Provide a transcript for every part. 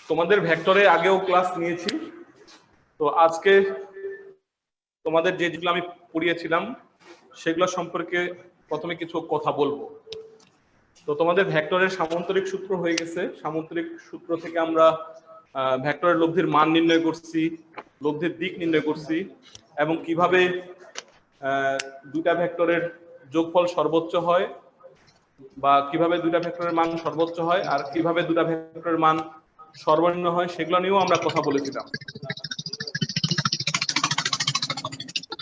তোমাদের ভেক্টরে আগেও ক্লাস নিয়েছি, তো আজকে তোমাদের যেগুলো আমি পড়িয়েছিলাম সেগুলো সম্পর্কে প্রথমে কিছু কথা বলবো। তো তোমাদের ভেক্টরের সামান্তরিক সূত্র হয়ে গেছে। সামান্তরিক সূত্র থেকে আমরা ভেক্টরের লব্ধির মান নির্ণয় করছি, লব্ধির দিক নির্ণয় করছি, এবং কিভাবে দুটা ভেক্টরের যোগফল সর্বোচ্চ হয়, বা কিভাবে দুটা ভেক্টরের মান সর্বোচ্চ হয় আর কিভাবে দুটা ভেক্টরের মান সর্বনিম্ন হয় সেগুলো নিয়েও আমরা কথা বলেছিলাম।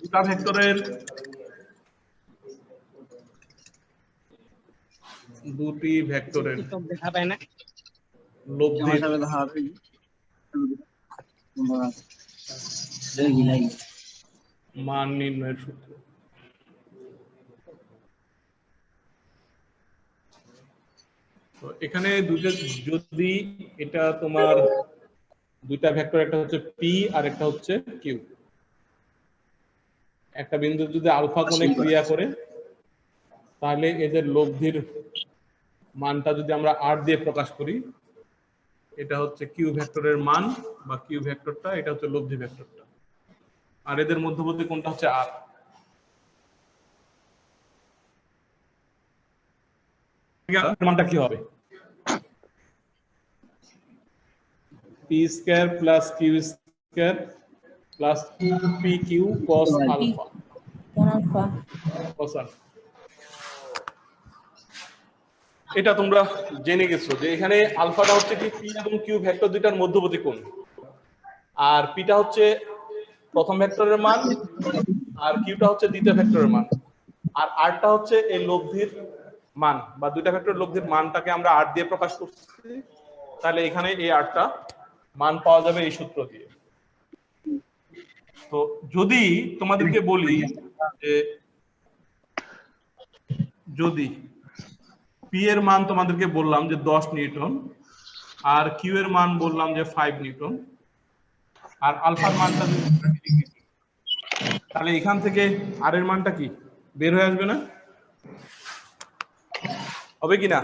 দুটা ভেক্টরের দুটি ভেক্টরের লব্ধির মান নির্ণয়ের সূত্র। তো এখানে দুটো, যদি এটা তোমার দুইটা ভেক্টর, একটা হচ্ছে পি আর একটা হচ্ছে কিউ, একটা বিন্দু যদি আলফা কোণে ক্রিয়া করে, তাহলে এদের লব্ধির মানটা যদি আমরা আর দিয়ে প্রকাশ করি, এটা হচ্ছে কিউ ভেক্টরের মান বা কিউ ভেক্টরটা, এটা হচ্ছে লব্ধি ভেক্টরটা, আর এদের মধ্যবর্তী কোণটা হচ্ছে আর। মানটা কি হবে? P square plus Q square plus 2pq cos alpha cos alpha. এটা তোমরা জেনে গেছো যে এখানে আলফাটা হচ্ছে কি পি এবং কিউ ভেক্টর দুইটার মধ্যবর্তী কোণ, আর পিটা হচ্ছে প্রথম ভেক্টরের মান, আর কিউটা হচ্ছে দ্বিতীয় ভেক্টরের মান, আর আরটা হচ্ছে এই লব্ধির মান বা দুইটা ভেক্টরের লব্ধির মানটাকে আমরা আর দিয়ে প্রকাশ করছি। তাহলে এখানে এই আরটা মান পাওয়া যাবে এই সূত্র দিয়ে। তো যদি তোমাদেরকে বলি যে যদি পি এর মান তোমাদেরকে বললাম যে 10 নিউটন, আর কিউ এর মান বললাম যে 5 নিউটন, আর আলফার মানটা তাহলে এখান থেকে আর এর মানটা কি বের হয়ে আসবে না? হবে কি না?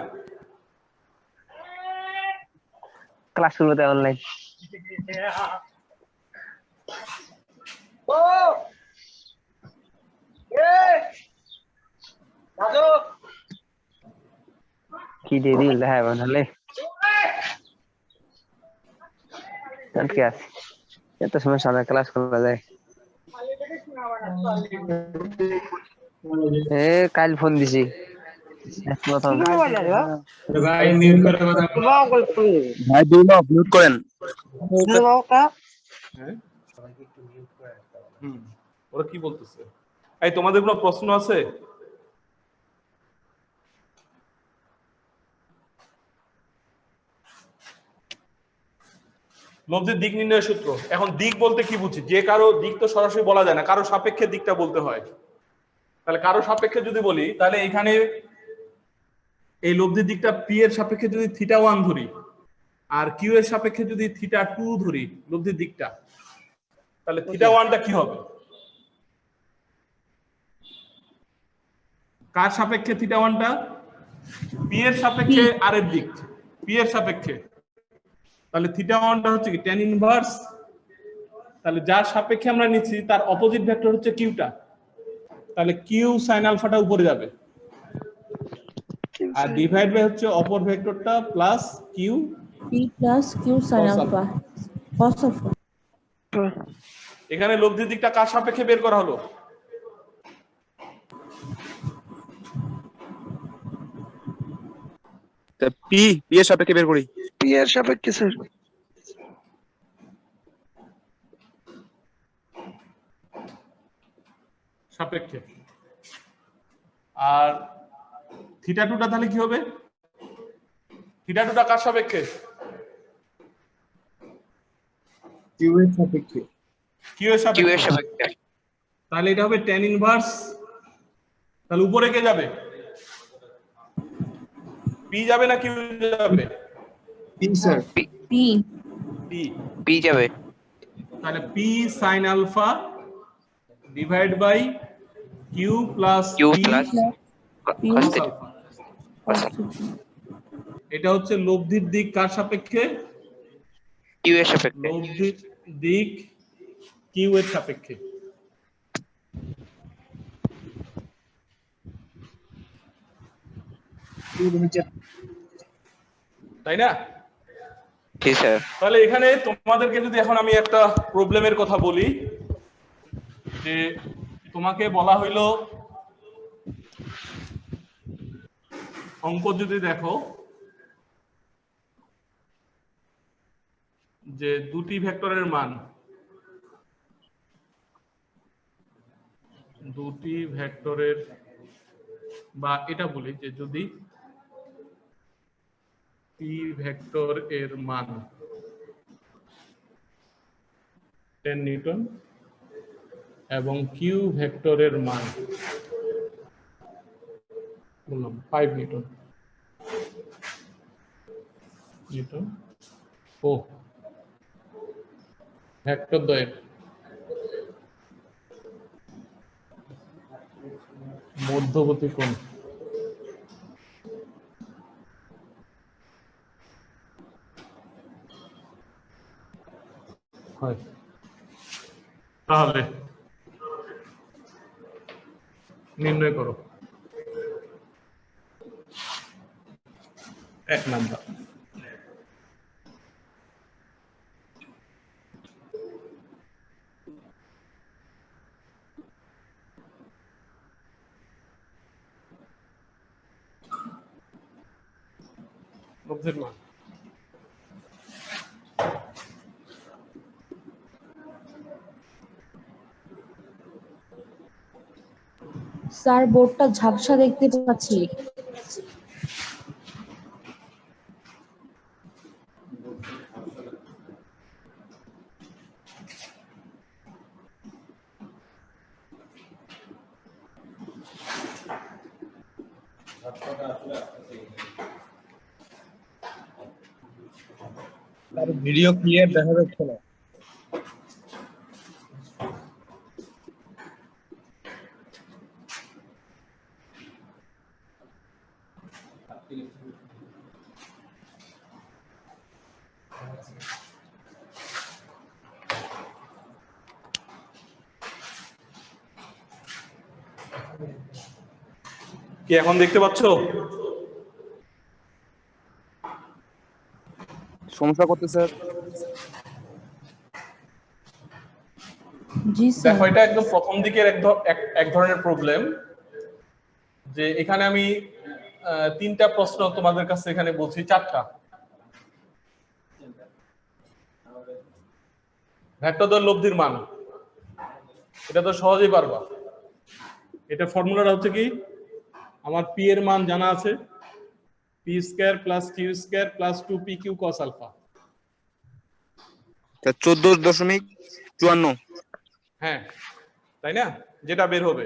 ক্লাস শুরুতে অনলাইন কি দিয়ে দিল হ্যাঁ বানালে কি আছে এত সময় সাদা ক্লাস করা যায়। কাল ফোন দিছি ভাই মিউট করে কথা ভাই মিউট করেন। হ্যাঁ ওরা কি বলতেছে? এই তোমাদের কোনো প্রশ্ন আছে? লব্ধির দিক নির্ণয়ের সূত্র। এখন দিক বলতে কি বুঝি? যে কারো দিক তো সরাসরি বলা যায় না, কারো সাপেক্ষে দিকটা বলতে হয়। তাহলে কারো সাপেক্ষে যদি বলি, তাহলে এখানে এই লব্ধির দিকটা পি এর সাপেক্ষে যদি θ1 ধরি, আর কিউ এর সাপেক্ষে যদি θ2 ধরি লব্ধির দিকটা, তাহলে θ1টা কি হবে? কার সাপেক্ষে θ1টা? পি এর সাপেক্ষে আর এর দিক, পি এর সাপেক্ষে। তাহলে θ1টা হচ্ছে কি tan ইনভার্স, তাহলে যার সাপেক্ষে আমরা নিচ্ছি তার অপোজিট ভেক্টর হচ্ছে কিউটা, তাহলে কিউ sin আলফাটা উপরে যাবে, আর ডিভাইড বাই হচ্ছে অপর ভেক্টরটা plus Q P plus Q sin alpha cos alpha. এখানে লব্ধির দিকটা কার সাপেক্ষে বের করা হলো? পি এর সাপেক্ষে বের করি। পি এর সাপেক্ষে স্যার। সাপেক্ষে। আর θ2টা তাহলে কি হবে? θ2টা কার সাপেক্ষে? কিউ এর সাপেক্ষে। কিউ এর সাপেক্ষে। তাহলে এটা হবে tan ইনভার্স, তাহলে উপরে কে যাবে? পি যাবে না কিউ যাবে? P sir. P p p যাবে। তাহলে p sin alpha divide by q plus Q P plus cos alpha. এটা হচ্ছে লব্ধির দিক কার সাপেক্ষে? কিউ এর সাপেক্ষে। লব্ধির দিক কিউ এর সাপেক্ষে। তাই না? জি স্যার। তাহলে এখানে তোমাদেরকে যদি এখন আমি একটা প্রবলেমের কথা বলি, যে তোমাকে বলা হইলো অঙ্ক যদি দেখো যে দুটি ভেক্টরের মান, দুটি ভেক্টরের, বা এটা বলি যে যদি পি ভেক্টর এর মান 10 নিউটন এবং কিউ ভেক্টরের মান বললাম 5 নিউটন নিউটন ও ভেক্টর দ্বয়ের মধ্যবর্তী কোণ হয়, তাহলে নির্ণয় করো 1 নাম্বার। লব্ধির মান স্যার বোর্ডটা ঝাপসা দেখতে পাচ্ছি। ভিডিও ক্লিয়ার দেখা যাচ্ছে না। কি এখন দেখতে পাচ্ছ? সমস্যা করতে স্যার। জি স্যার। দেখো এটা একদম প্রথম দিকের এক ধরনের প্রবলেম, যে এখানে আমি 3টা প্রশ্ন তোমাদের কাছে এখানে বলছি, 4টা। ভেক্টর দ্বয়ের লব্ধির মান, এটা তো সহজেই পারবা। এটা ফর্মুলাটা হচ্ছে কি, আমার পি এর মান জানা আছে, p square plus Q square plus 2p q cos alpha. 14.54। হ্যাঁ, তাই না? যেটা বের হবে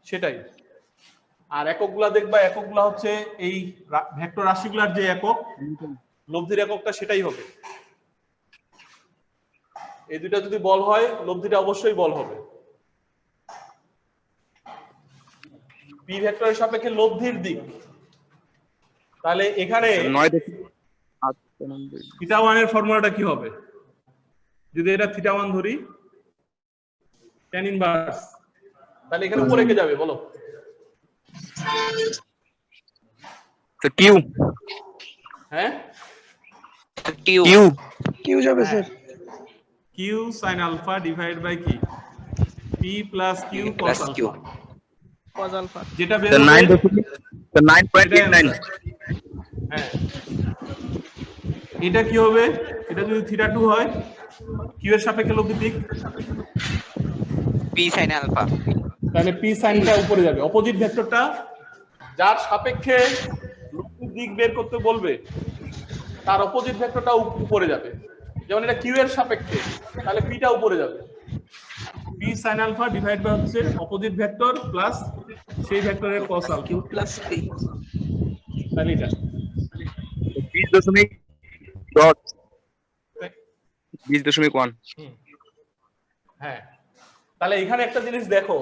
সেটাই। আর এককগুলা দেখবা, এককগুলা হচ্ছে এই ভেক্টর রাশিগুলার যে একক, লব্ধির এককটা সেটাই হবে। এই দুইটা যদি বল হয়, লব্ধিটা অবশ্যই বল হবে। পি ভেক্টরের সাপেক্ষে লব্ধির দিক, তাহলে এখানে থিটা 1 এর ফর্মুলাটা কি হবে? যদি এটা থিটা 1 ধরি tan ইনভার্স, তাহলে এখানে উপরে কে যাবে বলো? তো কিউ। হ্যাঁ, কিউ কিউ কিউ যাবে sir. Q sin alpha divide by কি, P plus Q cos alpha, যেটা বের হবে 9.89। হ্যাঁ, এটা কি হবে? এটা যদি থিটা 2 হয়, কিউ এর সাপেক্ষে লব্ধির দিক, পি সাইন আলফা। তাহলে পি সাইনটা উপরে যাবে। অপোজিট ভেক্টরটা যার সাপেক্ষে লব্ধির দিক বের করতে বলবে, তার অপোজিট ভেক্টরটা উপরে যাবে। যেমন এটা কিউ এর সাপেক্ষে, তাহলে পিটা উপরে যাবে। P sine alpha divide by হচ্ছে অপোজিট ভেক্টর প্লাস সেই ভেক্টরের cos alpha, q plus p. তাহলে এটা 20.1। হ্যাঁ। তাহলে এখানে একটা জিনিস দেখো,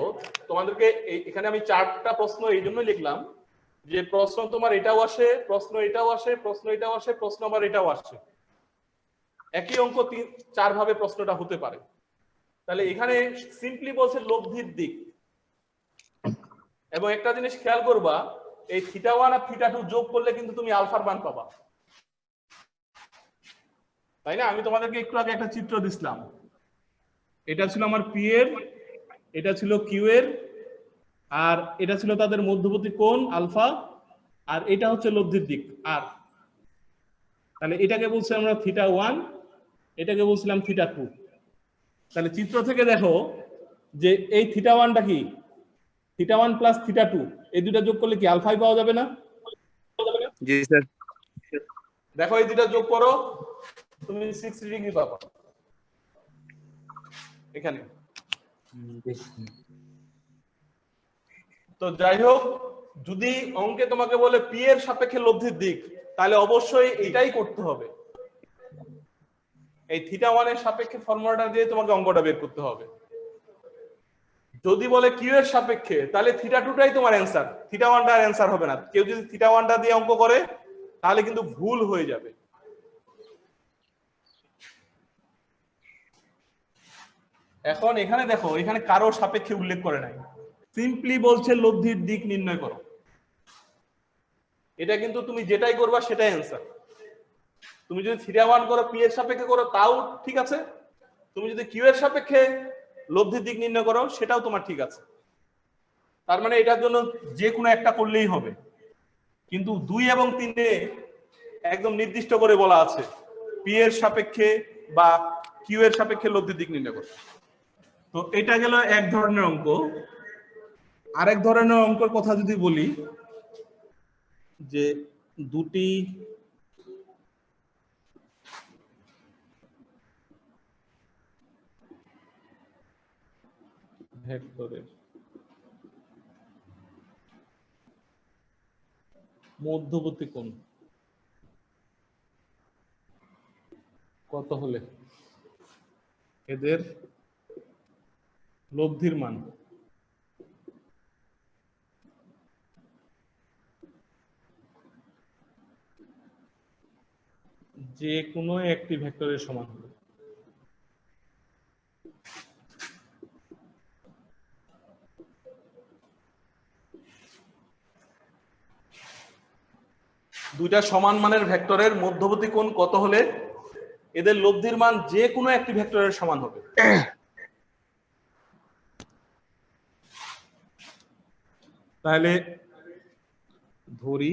তোমাদেরকে এখানে আমি 4টা প্রশ্ন এই জন্য লিখলাম, যে প্রশ্ন তোমার এটাও আসে, প্রশ্ন এটাও আসে, প্রশ্ন এটাও আসে, প্রশ্ন আবার এটাও আসে। একই অঙ্ক 4 ভাবে প্রশ্নটা হতে পারে। তাহলে এখানে সিম্পলি বলছে লব্ধির দিক, এবং একটা জিনিস খেয়াল করবা, এই θ1 আর θ2 যোগ করলে কিন্তু তুমি আলফার মান পাবা, তাই না? আমি তোমাদেরকে একটু আগে একটা চিত্র দিছিলাম, এটা ছিল আমার পি এর, এটা ছিল কিউ এর, আর এটা ছিল তাদের মধ্যবর্তী কোণ আলফা, আর এটা হচ্ছে লব্ধির দিক আর। তাহলে এটাকে বলছি আমরা θ1, এটাকে বলছিলাম θ2। তাহলে চিত্র থেকে দেখো যে এই θ1টা কি, θ1 প্লাস θ2, এই দুটা যোগ করলে কি আলফাই পাওয়া যাবে না? জি স্যার। দেখো এই দুটা যোগ করো, তুমি 60 ডিগ্রি পাবা এখানে। তো যাই হোক, যদি অঙ্কে তোমাকে বলে পি এর সাপেক্ষে লব্ধির দিক, তাহলে অবশ্যই এটাই করতে হবে, এই θ1 এর সাপেক্ষে ফর্মুলাটা দিয়ে তোমাকে অঙ্কটা বের করতে হবে। যদি বলে কিউ এর সাপেক্ষে, তাহলে θ2টাই তোমার অ্যান্সার, θ1টা আর অ্যান্সার হবে না। কেউ যদি θ1টা দিয়ে অঙ্ক করে তাহলে কিন্তু ভুল হয়ে যাবে। এখন এখানে দেখো, এখানে কারো সাপেক্ষে উল্লেখ করে নাই, সিম্পলি বলছে লব্ধির দিক নির্ণয় করো। এটা কিন্তু তুমি যেটাই করবা সেটাই অ্যান্সার। তুমি যদি θ1 করো পি এর সাপেক্ষে করো তাও ঠিক আছে, তুমি যদি কিউ এর সাপেক্ষে লব্ধির দিক নির্ণয় করো সেটাও তোমার ঠিক আছে। তার মানে এটার জন্য যে কোনো একটা করলেই হবে, কিন্তু 2 এবং 3-এ একদম নির্দিষ্ট করে বলা আছে পি এর সাপেক্ষে বা কিউ এর সাপেক্ষে লব্ধির দিক নির্ণয় করো। তো এটা গেল এক ধরনের অঙ্ক। আরেক ধরনের অঙ্কের কথা যদি বলি, যে দুটি ভেক্টরের মধ্যবর্তী কোণ কত হলে এদের লব্ধির মান যে কোনো একটি ভেক্টরের সমান হবে। দুইটা সমান মানের ভেক্টরের মধ্যবর্তী কোণ কত হলে এদের লব্ধির মান যে কোনো একটি ভেক্টরের সমান হবে। তাহলে ধরি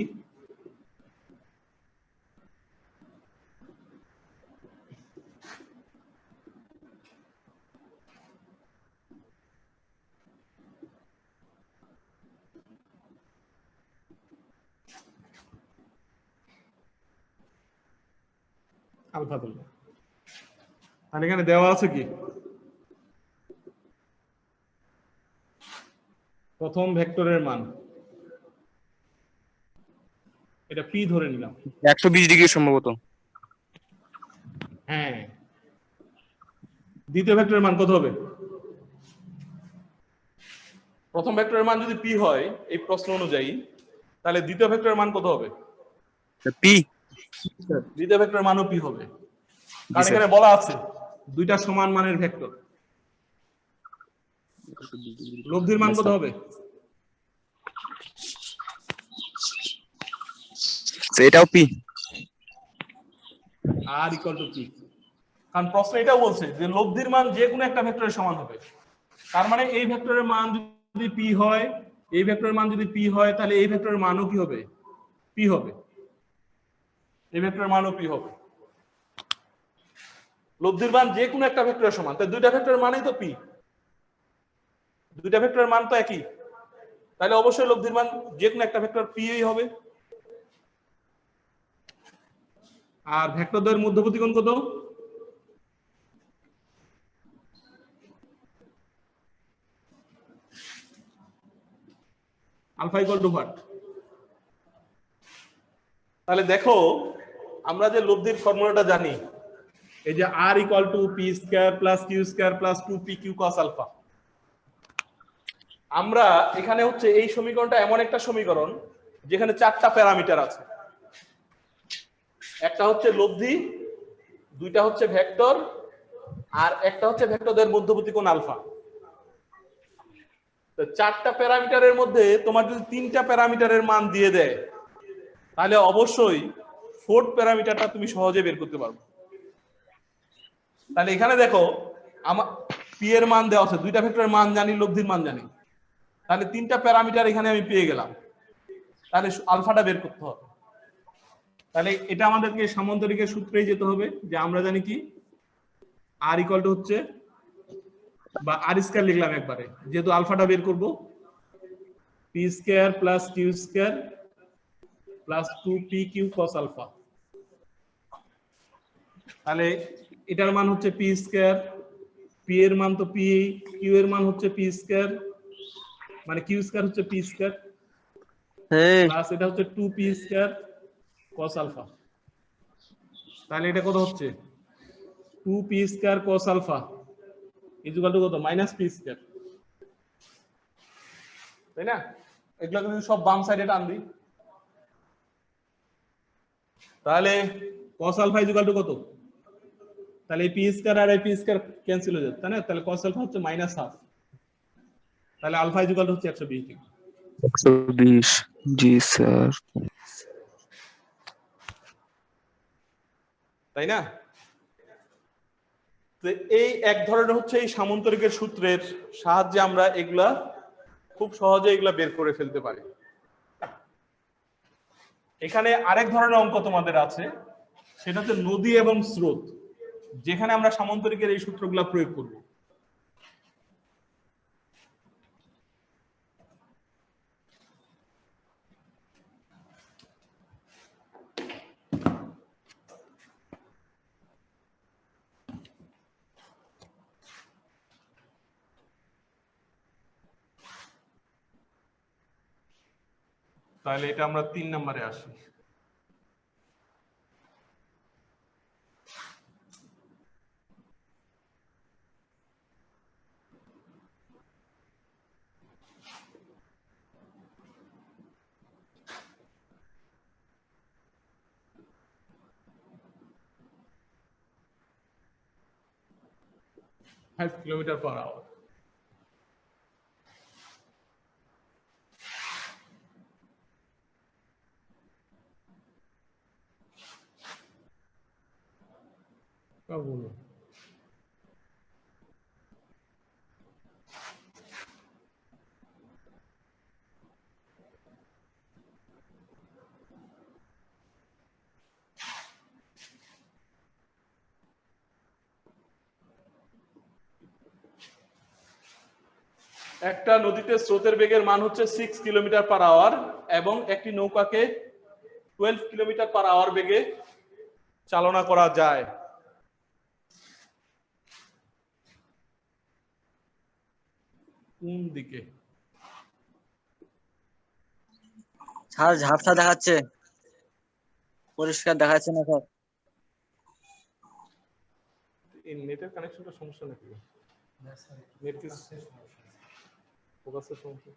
আলফা ধরলাম, তাহলে এখানে দেওয়া আছে কি প্রথম ভেক্টরের মান, এটা পি ধরে নিলাম, 120 ডিগ্রি সম্ভবত। হ্যাঁ। দ্বিতীয় ভেক্টরের মান কত হবে? প্রথম ভেক্টরের মান যদি পি হয় এই প্রশ্ন অনুযায়ী, তাহলে দ্বিতীয় ভেক্টরের মান কত হবে? পি। দ্বিতীয় ভেক্টরের মানও পি হবে, কারণ এখানে বলা আছে দুইটা সমান মানের ভেক্টর। লব্ধির মান কত হবে? এটাও p. R equal to p, কারণ প্রশ্ন এটাও বলছে যে লব্ধির মান যে কোনো একটা ভেক্টরের সমান হবে। তার মানে এই ভেক্টরের মান যদি পি হয়, এই ভেক্টরের মান যদি পি হয়, তাহলে এই ভেক্টরের মানও কি হবে? পি হবে। এই ভেক্টরের মানও পি হবে। লব্ধির মান যে কোনো একটা ভেক্টরের সমান, তাই দুইটা ভেক্টরের মানই তো পি, দুইটা ভেক্টরের মান তো একই, তাহলে অবশ্যই লব্ধির মান যে কোনো একটা ভেক্টর পি হবে। আর ভেক্টরদের মধ্যবর্তী কোণ কত? Alpha equal to what? তাহলে দেখো আমরা যে লব্ধির ফর্মুলাটা জানি, এই যে R equal to P square plus Q square plus 2p q cos alpha. আমরা এখানে হচ্ছে এই সমীকরণটা এমন একটা সমীকরণ যেখানে 4টা প্যারামিটার আছে। একটা হচ্ছে লব্ধি, দুইটা হচ্ছে ভেক্টর আর একটা হচ্ছে ভেক্টরদের মধ্যবর্তী কোণ আলফা। তো চারটা প্যারামিটারের মধ্যে তোমার যদি তিনটা প্যারামিটারের মান দিয়ে দেয় তাহলে অবশ্যই ফোর্থ প্যারামিটারটা তুমি সহজে বের করতে পারবে। তাহলে এখানে দেখো আমার পি এর মান দেওয়া আছে, দুইটা ভেক্টরের মান জানি, লব্ধির মান জানি, তাহলে তিনটা প্যারামিটার এখানে আমি পেয়ে গেলাম। তাহলে আলফাটা বের করতে হবে। তাহলে এটা আমাদেরকে সামান্তরিকের সূত্রেই যেতে হবে, যে আমরা জানি কি আর ইকুয়াল টু হচ্ছে, বা আর স্কয়ার লিখলাম একবারে, যেহেতু আলফাটা বের করব, p square plus Q square plus 2pq cos alpha. তাহলে এটার মান হচ্ছে পি স্কয়ার, পি এর মান তো পি, কিউ এর মান হচ্ছে পি স্কয়ার, মানে কিউ স্কয়ার হচ্ছে পি স্কয়ার প্লাস এটা হচ্ছে 2p স্কয়ার cos আলফা। তাহলে এটা কত হচ্ছে 2p square cos alpha equal to কত মাইনাস p স্কয়ার, তাই না? এগুলো যদি সব বাম সাইডে টান দিই তাহলে cos আলফা ইকুয়াল টু কত, তাহলে এই p স্কয়ার আর এই p স্কয়ার ক্যান্সেল হয়ে যাবে, তাই না? তাহলে cos আলফা হচ্ছে মাইনাস হাফ, তাহলে আলফা ইকুয়াল টু হচ্ছে 120 ডিগ্রি। 120। জি স্যার। তাই না? তো এই এক ধরনের হচ্ছে এই সামান্তরিকের সূত্রের সাহায্যে আমরা এগুলা খুব সহজে এগুলা বের করে ফেলতে পারি। এখানে আরেক ধরনের অঙ্ক তোমাদের আছে, সেটা হচ্ছে নদী এবং স্রোত, যেখানে আমরা সামান্তরিকের এই সূত্রগুলা প্রয়োগ করব। তাহলে এটা আমরা 3 নম্বরে আসি। Five kilometre per hour. বলো একটা নদীতে স্রোতের বেগের মান হচ্ছে 6 কিলোমিটার পার আওয়ার এবং একটি নৌকাকে 12 কিলোমিটার পার আওয়ার বেগে চালনা করা যায়। কোন দিকে? স্যার ঝাপসা দেখাচ্ছে, পরিষ্কার দেখাচ্ছে না স্যার। এই নেটের কানেকশনটা সমস্যা নাকি? নেট কি ফোকাসের সমস্যা?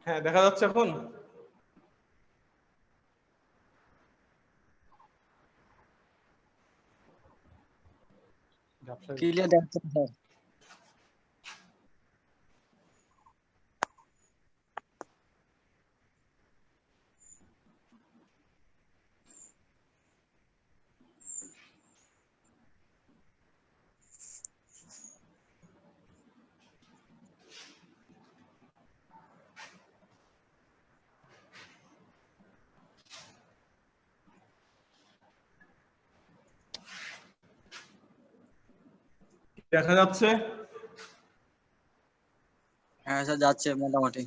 হ্যাঁ, দেখা যাচ্ছে এখন? ক্লিয়ার দেখাচ্ছে না স্যার। দেখা যাচ্ছে? হ্যাঁ স্যার যাচ্ছে মোটামুটি।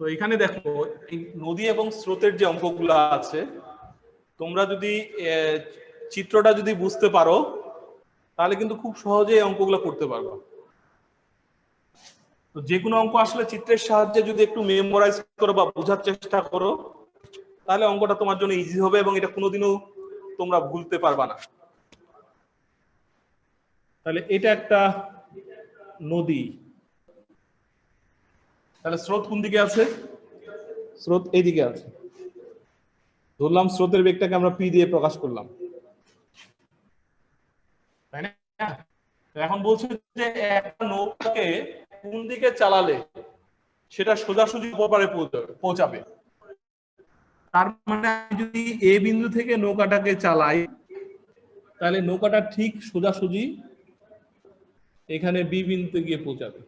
তো এখানে দেখো এই নদী এবং স্রোতের যে অঙ্কগুলো আছে, তোমরা যদি চিত্রটা যদি বুঝতে পারো তাহলে কিন্তু খুব সহজে এই অঙ্কগুলো করতে পারবা। তো যে কোনো অঙ্ক আসলে চিত্রের সাহায্যে যদি একটু মেমোরাইজ করো বা বোঝার চেষ্টা করো তাহলে অঙ্কটা তোমার জন্য ইজি হবে এবং এটা কোনোদিনও তোমরা ভুলতে পারবা না। তাহলে এটা একটা নদী, তাহলে স্রোত কোন দিকে আছে? স্রোত এইদিকে আছে। ধরলাম স্রোতের বেগটাকে আমরা পি দিয়ে প্রকাশ করলাম, তাই না? এখন বলছে যে একটা নৌকাকে কোন দিকে চালালে সেটা সোজাসুজি অপরপারে পৌঁছাবে। তার মানে আমি যদি এ বিন্দু থেকে নৌকাটাকে চালাই তাহলে নৌকাটা ঠিক সোজাসুজি এখানে বি বিন্দুতে গিয়ে পৌঁছাবে।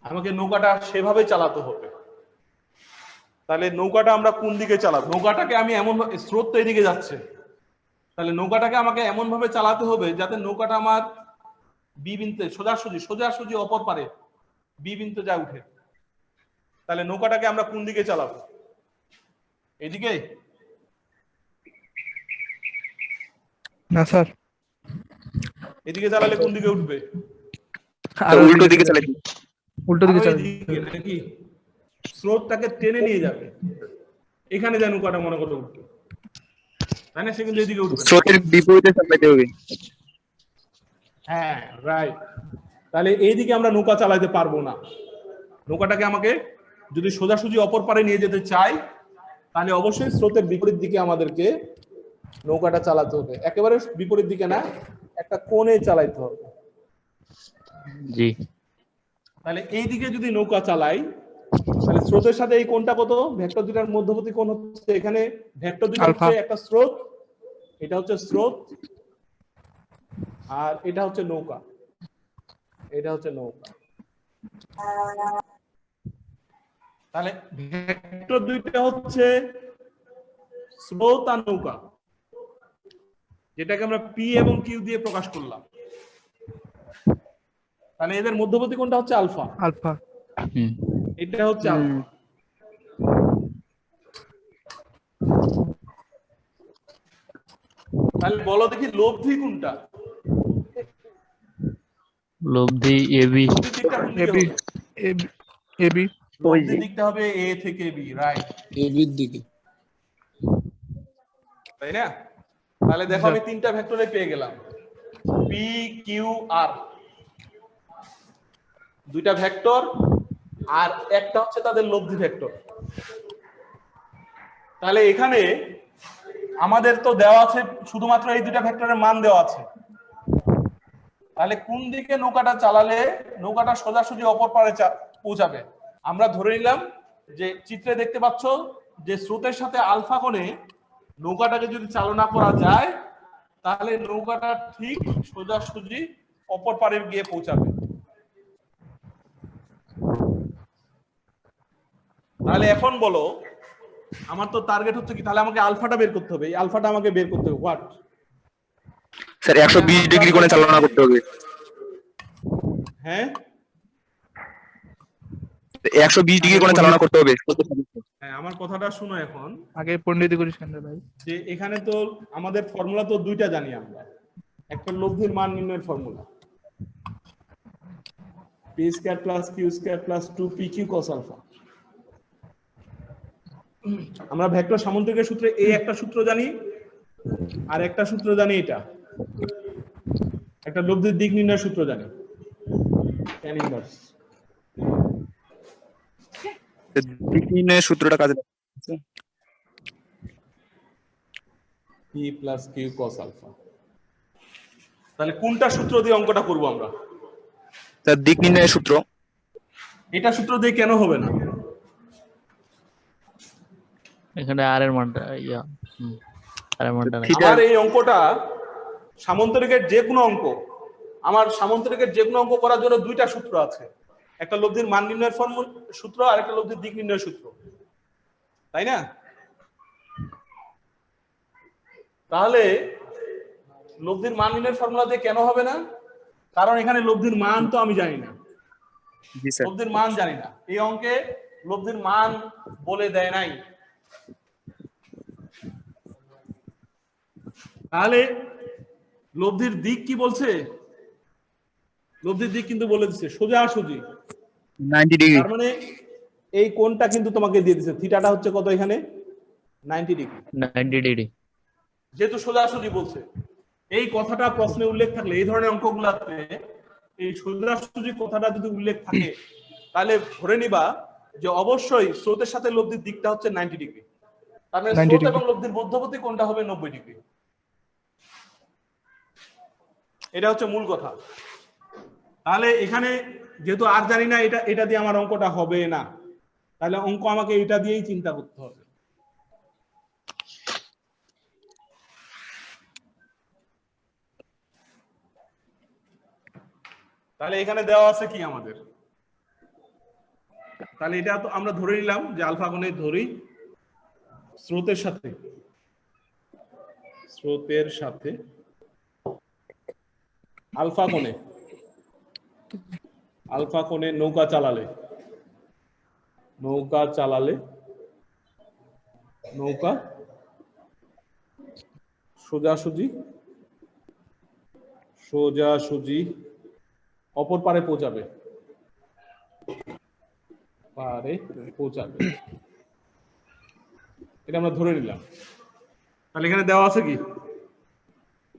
আমাকে নৌকাটা সেভাবে চালাতে হবে। তাহলে নৌকাটা আমরা কোন দিকে চালাবো? নৌকাটাকে আমি এমন, স্রোত তো এদিকে যাচ্ছে, তাহলে নৌকাটাকে আমাকে এমন ভাবে চালাতে হবে যাতে নৌকাটা আমার বি বিন্দুতে সোজাসুজি অপর পারে বি বিন্দুতে যা উঠে। তাহলে নৌকাটাকে আমরা কোন দিকে চালাবো? এদিকে? না স্যার, এদিকে চালালে কোন দিকে উঠবে? আর উল্টো দিকে চালাতে, উল্টো দিকে আরো চালাতে। এদিকে, নাকি স্রোতটাকে টেনে নিয়ে যাবে এখানে যা নৌকাটা মনে করে উঠবে, তাই না? সে কিন্তু এদিকে উঠবে না। স্রোতের বিপরীতে চালাতে হবে। হ্যাঁ রাইট। তাহলে এইদিকে আমরা নৌকা চালাতে পারবো না। নৌকাটাকে আমাকে যদি সোজাসুজি অপর পারে নিয়ে যেতে চাই তাহলে অবশ্যই স্রোতের বিপরীত দিকে আমাদেরকে নৌকাটা চালাতে হবে। একেবারে বিপরীত দিকে না, একটা কোণে চালাইতে হবে। জি। তাহলে এই দিকে যদি নৌকা চালাই তাহলে স্রোতের সাথে এই কোণটা কত? ভেক্টর দুটার মধ্যবর্তী কোণ হচ্ছে এখানে ভেক্টর দুটো আলফা। হচ্ছে একটা স্রোত, এটা হচ্ছে স্রোত, আর এটা হচ্ছে নৌকা, এটা হচ্ছে নৌকা। তাহলে ভেক্টর দুইটা হচ্ছে স্রোত আর নৌকা, যেটাকে আমরা পি এবং কিউ দিয়ে প্রকাশ করলাম। তাহলে এদের মধ্যবর্তী কোণটা হচ্ছে আলফা, আলফা। এটা হচ্ছে আলফা। তাহলে বলো দেখি লব্ধি কোনটা? লব্ধি এবি। লব্ধির দিকটা কোন দিকে এবি, হবে? এবি। লব্ধির দিকটা হবে এ থেকে বি, রাইট? এবির দিকে। তাই না? তাহলে দেখো আমি তিনটা ভেক্টরে পেয়ে গেলাম, পি কিউ আর, দুইটা ভেক্টর আর একটা হচ্ছে তাদের লব্ধি ভেক্টর। তাহলে এখানে আমাদের তো দেওয়া আছে শুধুমাত্র এই দুইটা ভেক্টরের মান দেওয়া আছে। তাহলে কোন দিকে নৌকাটা চালালে নৌকাটা সোজাসুজি অপর পারে পৌঁছাবে? আমরা ধরে নিলাম যে চিত্রে দেখতে পাচ্ছ যে স্রোতের সাথে আলফা কোণে নৌকাটাকে যদি চালনা করা যায় তাহলে নৌকাটা ঠিক সোজাসুজি অপর পারে গিয়ে পৌঁছাবে। তাহলে এখন বলো আমার তো টার্গেট হচ্ছে কি? তাহলে আমাকে আলফাটা বের করতে হবে। এই আলফাটা আমাকে বের করতে হবে। হোয়াট? স্যার 120 ডিগ্রি কোণে চালনা করতে হবে। হ্যাঁ 120 ডিগ্রি কোণে চালনা করতে হবে। হ্যাঁ, আমার কথাটা শুনো এখন। আগে পণ্ডিতি করিস কেন ভাই? যে এখানে তো আমাদের ফর্মুলা তো দুইটা জানি আমরা। একটা লব্ধির মান নির্ণয়ের formula, p square plus Q square plus 2pq cos alpha. আমরা ভেক্টর সামন্তরিকের সূত্রে এই একটা সূত্র জানি আর একটা সূত্র জানি, এটা একটা লব্ধির দিক নির্ণয়ের সূত্র জানি, tan ইনভার্স। দিক নির্ণয়ের সূত্রটা কাজে লাগছে। p plus Q cos alpha. তাহলে কোনটা সূত্র দিয়ে অঙ্কটা করব আমরা? স্যার দিক নির্ণয়ের সূত্র। এটা সূত্র দিয়ে কেন হবে না? এখানে আর এর মানটা আর এর মানটা নাই। আমার এই অঙ্কটা সামন্তরিকের যে কোনো অঙ্ক, আমার সামন্তরিকের যে কোনো অঙ্ক করার জন্য দুইটা সূত্র আছে, একটা লব্ধির মান নির্ণয়ের ফর্মুলা সূত্র আর একটা লব্ধির দিক নির্ণয়ের সূত্র, তাই না? তাহলে লব্ধির মান নির্ণয়ের ফর্মুলা দিয়ে কেন হবে না? কারণ এখানে লব্ধির মান তো আমি জানি না, জি স্যার। লব্ধির মান জানি না, এই অঙ্কে লব্ধির মান বলে দেয় নাই। তাহলে লব্ধির দিক কি বলছে? লব্ধির দিক কিন্তু বলে দিচ্ছে সোজাসুজি, 90 ডিগ্রি। তার মানে এই কোণটা কিন্তু তোমাকে দিয়ে দিচ্ছে, থিটাটা হচ্ছে কত এখানে 90 ডিগ্রি, 90 ডিগ্রি। যেহেতু সোজাসুজি বলছে। এই কথাটা প্রশ্নে উল্লেখ থাকলে, এই ধরনের অঙ্কগুলাতে এই সোজাসুজি কথাটা যদি উল্লেখ থাকে, তাহলে ধরে নিবা যে অবশ্যই স্রোতের সাথে লব্ধির দিকটা হচ্ছে 90 ডিগ্রি, তার মানে স্রোত এবং লব্ধির মধ্যবর্তী কোণটা হবে 90 ডিগ্রি। এটা হচ্ছে মূল কথা। তাহলে এখানে যেহেতু আর জানি না, এটা দিয়ে আমার অঙ্কটা হবে না, তাহলে অঙ্ক আমাকে এটা দিয়েই চিন্তা করতে হবে। তাহলে এখানে দেওয়া আছে কি আমাদের? তাহলে এটা তো আমরা ধরে নিলাম যে আলফা কোণে ধরি স্রোতের সাথে আলফা কোণে নৌকা চালালে নৌকা সোজাসুজি অপর পারে পৌঁছাবে, এটা আমরা ধরে নিলাম। তাহলে এখানে দেওয়া আছে কি?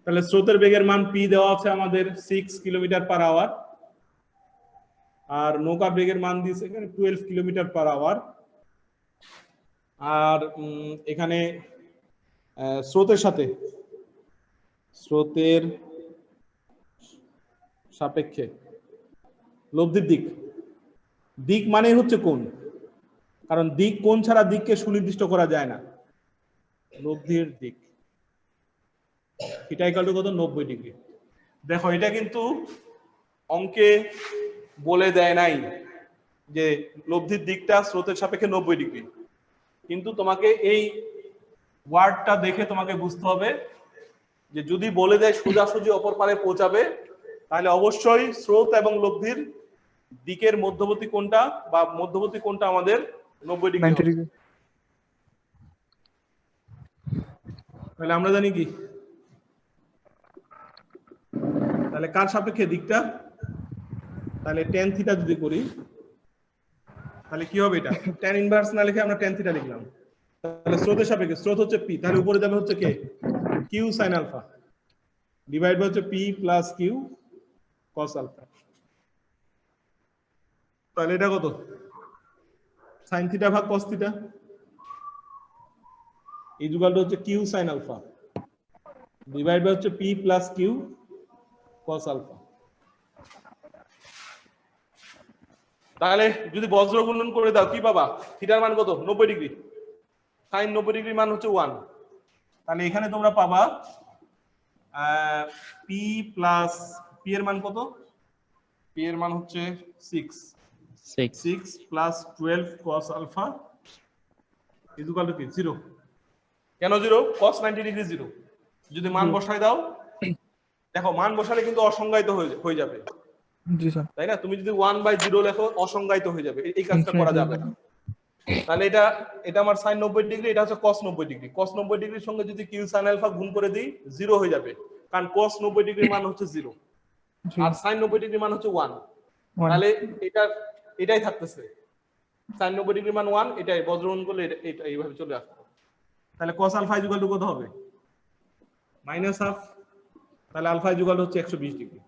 তাহলে স্রোতের বেগের মান পি দেওয়া আছে আমাদের 6 কিলোমিটার পার আওয়ার, আর নৌকার বেগের মান দিয়েছে এখানে 12 কিলোমিটার পার আওয়ার। আর এখানে স্রোতের সাপেক্ষে লব্ধির দিক মানে হচ্ছে কোণ, কারণ কোণ ছাড়া দিককে সুনির্দিষ্ট করা যায় না। লব্ধির দিক থিটা ইকুয়াল টু কত? 90 ডিগ্রি। দেখো এটা কিন্তু অঙ্কে বলে দেয় নাই যে লব্ধির দিকটা স্রোতের সাপেক্ষে 90 ডিগ্রি, কিন্তু তোমাকে এই ওয়ার্ডটা দেখে তোমাকে বুঝতে হবে যে যদি বলে দেয় সোজাসুজি অপর পারে পৌঁছাবে, তাহলে অবশ্যই স্রোত এবং লব্ধির দিকের মধ্যবর্তী কোণটা আমাদের 90 ডিগ্রি। তাহলে আমরা জানি কি? তাহলে কার সাপেক্ষে দিকটা? তাহলে tan থিটা যদি করি তাহলে কি হবে? এটা tan ইনভার্স না লিখে আমরা tan থিটা লিখলাম। তাহলে স্রোতের সাপেক্ষে, স্রোত হচ্ছে p, তাহলে উপরে যাবে হচ্ছে কে? q sin alpha divide by হচ্ছে p plus q cos alpha. তাহলে এটা কত? sin থিটা ভাগ cos থিটা ইকুয়াল টু হচ্ছে q sin alpha divide by হচ্ছে p plus q cos alpha. তাহলে যদি বজ্র গুণন করে দাও কি পাবা? থিটার মান কত? 90 ডিগ্রি। sin 90 ডিগ্রি মান হচ্ছে 1। তাহলে এখানে তোমরা পাবা p প্লাস p এর মান কত? p এর মান হচ্ছে 6 plus 12 cos alpha equal to কি? 0। কেন 0? cos 90 degree 0। যদি মান বসায় দাও, দেখো মান বসালে কিন্তু অসংজ্ঞায়িত হয়ে যাবে, তাই না? তুমি যদি 1/0 লেখো অসংজ্ঞায়িত হয়ে যাবে, এই কাজটা করা যাবে না। তাহলে এটা আমার sin 90 ডিগ্রি, এটা হচ্ছে cos 90 ডিগ্রি। cos 90 ডিগ্রির সঙ্গে যদি q sin আলফা গুণ করে দিই 0 হয়ে যাবে, কারণ cos 90 ডিগ্রির মান হচ্ছে 0 আর sin 90 ডিগ্রির মান হচ্ছে 1। তাহলে এটাই থাকতেছে, sin 90 ডিগ্রির মান 1, এটাই বজ্রগুণ করলে এটা এইভাবে চলে আসবে। তাহলে cos আলফা ইকুয়াল টু কত হবে? -½ তাহলে আলফা ইকুয়াল হচ্ছে 120 ডিগ্রি।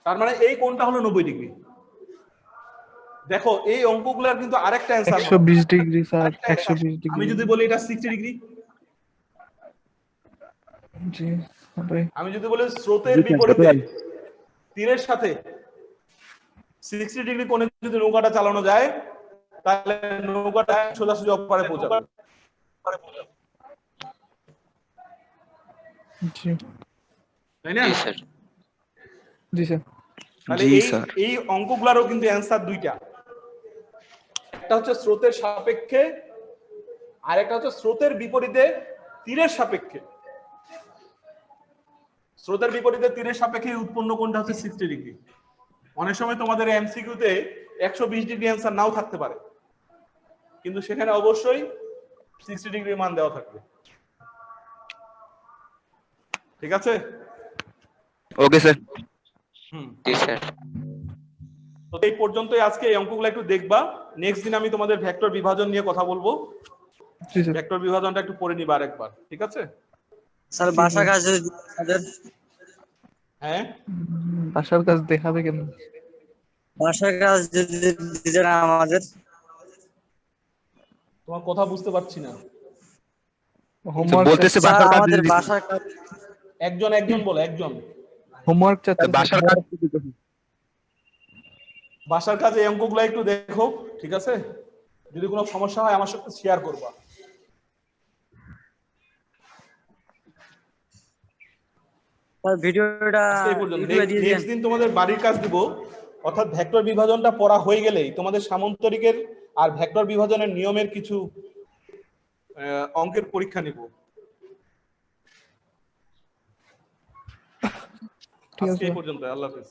তার মানে এই কোণটা হলো 90 ডিগ্রি। দেখো এই অঙ্কগুলোর কিন্তু আরেকটা অ্যানসার 120 ডিগ্রি স্যার, 120 ডিগ্রি। আমি যদি বলি এটা 60 ডিগ্রি, জি হবে। আমি যদি বলি স্রোতের বিপরীতে তীরের সাথে 60 ডিগ্রি কোণে যদি নৌকাটা চালানো যায়, তাহলে নৌকাটা সোজাসুজি অপরে পৌঁছাবে। জি তাই না? জি স্যার। জি স্যার। তাহলে এই অঙ্কগুলোরও কিন্তু অ্যানসার দুইটা, একটা হচ্ছে স্রোতের সাপেক্ষে আর একটা হচ্ছে স্রোতের বিপরীতে তীরের সাপেক্ষে। স্রোতের বিপরীতে তীরের সাপেক্ষে উৎপন্ন কোণটা হচ্ছে 60 ডিগ্রি। অনেক সময় তোমাদের এমসিকিউতে 120 ডিগ্রি অ্যান্সার নাও থাকতে পারে, কিন্তু সেখানে অবশ্যই 60 ডিগ্রি মান দেওয়া থাকবে। ঠিক আছে? Okay sir. জি স্যার। তো এই পর্যন্তই আজকে এই অঙ্কগুলো একটু দেখবা। নেক্সট দিন আমি তোমাদের ভেক্টর বিভাজন নিয়ে কথা বলবো। জি স্যার। ভেক্টর বিভাজনটা একটু পড়ে নিবা আরেকবার, ঠিক আছে? স্যার বাসা কাজ যদি আমাদের হ্যাঁ, বাসার কাজ দেখাবে কেন? বাসার কাজ যদি দিতে না আমাদের, তোমার কথা বুঝতে পারছি না। হোমওয়ার্ক বলতেছে স্যার বাসার কাজ আমাদের দিতে। বাসার কাজ একজন বলে, একজন। হোমওয়ার্ক চাচ্ছে বাসার কাজ বাসার কাজে এই অঙ্কগুলো একটু দেখো, ঠিক আছে? যদি কোনো সমস্যা হয় আমার সাথে শেয়ার করবা। স্যার ভিডিওটা আজকে এই পর্যন্ত। ইউটিউবে দিয়ে দিন। নেক্সট দিন তোমাদের বাড়ির কাজ দিব, অর্থাৎ ভেক্টর বিভাজনটা পড়া হয়ে গেলেই তোমাদের সামান্তরিকের আর ভেক্টর বিভাজনের নিয়মের কিছু অঙ্কের পরীক্ষা নিব। ঠিক আছে আজকে এই পর্যন্ত। আল্লাহ হাফেজ।